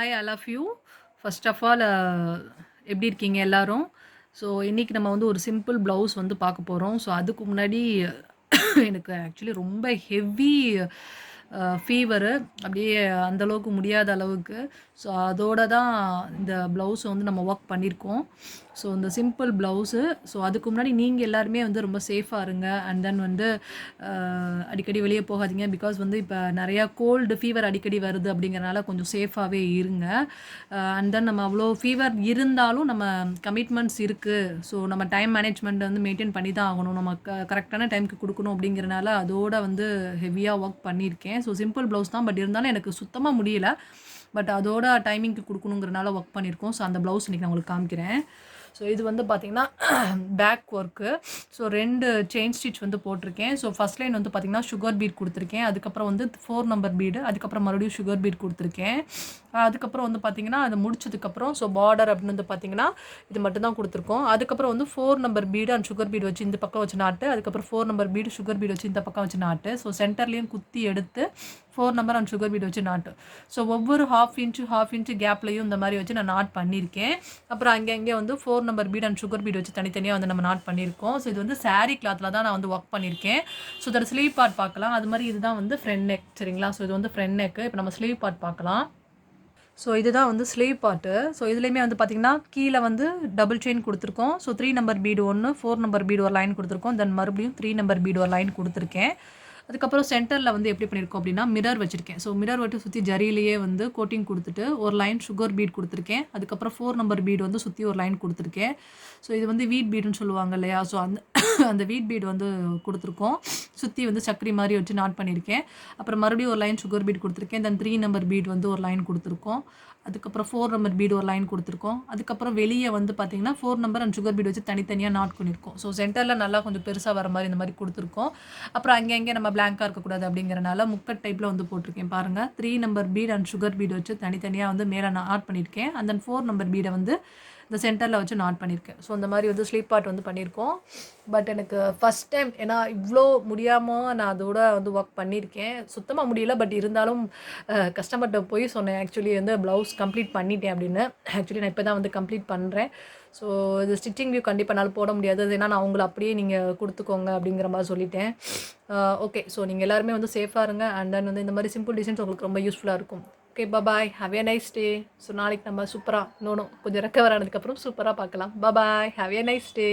Hi I love you. First of all எப்படி இருக்கீங்க எல்லாரும்? ஸோ இன்றைக்கி நம்ம வந்து ஒரு சிம்பிள் ப்ளவுஸ் வந்து பார்க்க போகிறோம். ஸோ அதுக்கு முன்னாடி எனக்கு ஆக்சுவலி ரொம்ப ஹெவி ஃபீவரு, அப்படியே அந்தளவுக்கு முடியாத அளவுக்கு. ஸோ அதோட தான் இந்த ப்ளவுஸை வந்து நம்ம ஒர்க் பண்ணியிருக்கோம். ஸோ இந்த சிம்பிள் ப்ளவுஸு. ஸோ அதுக்கு முன்னாடி நீங்கள் எல்லாருமே வந்து ரொம்ப சேஃபாக இருங்க. அண்ட் தென் வந்து அடிக்கடி வெளியே போகாதீங்க. பிகாஸ் வந்து இப்போ நிறையா கோல்டு ஃபீவர் அடிக்கடி வருது அப்படிங்கிறனால கொஞ்சம் சேஃபாகவே இருங்க. அண்ட் தென் நம்ம அவ்வளோ ஃபீவர் இருந்தாலும் நம்ம கமிட்மெண்ட்ஸ் இருக்குது. ஸோ நம்ம டைம் மேனேஜ்மெண்ட் வந்து மெயின்டைன் பண்ணி தான் ஆகணும். நம்ம கரெக்டான டைமுக்கு கொடுக்கணும் அப்படிங்கிறனால அதோட வந்து ஹெவியாக ஒர்க் பண்ணியிருக்கேன். ஸோ சிம்பிள் ப்ளவுஸ் தான், பட் இருந்தாலும் எனக்கு சுத்தமாக முடியல. பட் அதோட டைமிங்க்கு கொடுக்கணுங்கிறனால ஒர்க் பண்ணியிருக்கோம். ஸோ அந்த ப்ளவுஸ் இன்றைக்கி நான் உங்களுக்கு காமிக்கிறேன். ஸோ இது வந்து பார்த்திங்கன்னா back work. So 2 chain stitch வந்து போட்டிருக்கேன். ஸோ ஃபஸ்ட் லைன் வந்து பார்த்திங்கன்னா சுகர் பீட் கொடுத்துருக்கேன். அதுக்கப்புறம் வந்து 4 நம்பர் பீடு, அதுக்கப்புறம் மறுபடியும் சுகர் பீட் கொடுத்துருக்கேன். அதுக்கப்புறம் வந்து பார்த்திங்கன்னா அது முடிச்சதுக்கப்புறம் ஸோ பார்டர் அப்படின்னு வந்து பார்த்திங்கன்னா இது மட்டும் தான் கொடுத்துருக்கோம். அதுக்கப்புறம் வந்து 4 number bead and sugar bead வச்சு இந்த பக்கம் வச்சு நாட்டு, அதுக்கப்புறம் 4 நம்பர் பீடு சுகர் பீடு வச்சு இந்த பக்கம் வச்சு நாட்டு. ஸோ சென்டர்லேயும் குத்தி எடுத்து 4 நம்பர் அண்ட் சுகர் பீட் வச்சு நாட்டு. ஸோ ஒவ்வொரு ஹாஃப் இன்ச்சு கேப்லையும் இந்த மாதிரி வச்சு நான் நாட் பண்ணியிருக்கேன். அப்புறம் அங்கே வந்து 4 number bead and sugar beat வச்சு தனித்தனியாக வந்து நம்ம நாட் பண்ணியிருக்கோம். ஸோ இது வந்து சாரீ கிளாத்தில் தான் நான் வந்து ஒர்க் பண்ணியிருக்கேன். ஸோ இதோட ஸ்லீவ் பார்ட் பார்க்கலாம். அது மாதிரி இதுதான் வந்து ஃப்ரண்ட் நெக், சரிங்களா? ஸோ இது வந்து ஃப்ரண்ட் நெக்கு. இப்போ நம்ம ஸ்லீவ் பார்ட் பார்க்கலாம். ஸோ இதுதான் வந்து ஸ்லீவ் பார்ட்டு. ஸோ இதுலேயுமே வந்து பார்த்திங்கன்னா கீழே வந்து டபுள் செயின் கொடுத்துருக்கோம். ஸோ 3 நம்பர் பீடு ஒன்று, 4 நம்பர் பீடு ஒரு லைன் கொடுத்துருக்கோம். தென் மறுபடியும் 3 நம்பர் பீடு ஒரு லைன் கொடுத்துருக்கேன். அதுக்கப்புறம் சென்டரில் வந்து எப்படி பண்ணியிருக்கோம் அப்படின்னா மிரர் வச்சுருக்கேன். ஸோ மிரர் வட்டு சுற்றி ஜரியிலேயே வந்து கோட்டிங் கொடுத்துட்டு ஒரு லைன் சுகர் பீட் கொடுத்துருக்கேன். அதுக்கப்புறம் 4 நம்பர் பீடு வந்து சுற்றி ஒரு லைன் கொடுத்துருக்கேன். ஸோ இது வந்து வீட் பீடுன்னு சொல்லுவாங்க இல்லையா? ஸோ அந்த வீட் பீடு வந்து கொடுத்துருக்கோம். சுற்றி வந்து சக்கரி மாதிரி வச்சு நாட் பண்ணியிருக்கேன். அப்புறம் மறுபடியும் ஒரு லைன் சுகர் பீட் கொடுத்துருக்கேன். தென் 3 நம்பர் பீட் வந்து ஒரு லைன் கொடுத்துருக்கோம். அதுக்கப்புறம் 4 நம்பர் பீடு ஒரு லைன் கொடுத்துருக்கோம். அதுக்கப்புறம் வெளியே வந்து பார்த்திங்கன்னா 4 நம்பர் அண்ட் சுகர் பீடு வச்சு தனித்தனியாக நாட் பண்ணியிருக்கோம். ஸோ சென்டரில் நல்லா கொஞ்சம் பெருசாக வர மாதிரி இந்த மாதிரி கொடுத்துருக்கோம். அப்புறம் அங்கே நம்ம பிளாங்காக இருக்கக்கூடாது அப்படிங்கிறனால முக்கட் டைப்பில் வந்து போட்டிருக்கேன் பாருங்கள். 3 number bead and sugar bead வச்சு தனித்தனியாக வந்து மேலே நாட் பண்ணியிருக்கேன். அண்ட் தென் 4 நம்பர் பீடை வந்து இந்த சென்டரில் வச்சு நாட் பண்ணியிருக்கேன். ஸோ இந்த மாதிரி வந்து ஸ்லீப் பார்ட் வந்து பண்ணியிருக்கோம். பட் எனக்கு ஃபஸ்ட் டைம், ஏன்னா இவ்வளோ முடியாமல் நான் அதோட வந்து ஒர்க் பண்ணியிருக்கேன். சுத்தமாக முடியல, பட் இருந்தாலும் கஸ்டமர்கிட்ட போய் சொன்னேன் ஆக்சுவலி வந்து ப்ளவுஸ் கம்ப்ளீட் பண்ணிட்டேன் அப்படின்னு. ஆக்சுவலி நான் இப்போ தான் வந்து கம்ப்ளீட் பண்ணுறேன். ஸோ இது ஸ்டிச்சிங் வியூ கண்டிப்பாக என்னால் போட முடியாது. ஏன்னா நான் அவங்கள அப்படியே நீங்கள் கொடுத்துக்கோங்க அப்படிங்கிற மாதிரி சொல்லிட்டேன். ஓகே, ஸோ நீங்கள் எல்லாருமே வந்து சேஃபாக இருங்க. அண்ட் தென் வந்து இந்த மாதிரி சிம்பிள் டிசைன்ஸ் உங்களுக்கு ரொம்ப யூஸ்ஃபுல்லாக இருக்கும். Okay, bye, have a nice day. So நாளைக்கு நம்ம சூப்பராக கொஞ்சம் ரெக்கவர் ஆனதுக்கப்புறம் சூப்பராக பார்க்கலாம். பாய், ஹாவ் ஏ நைஸ் டே.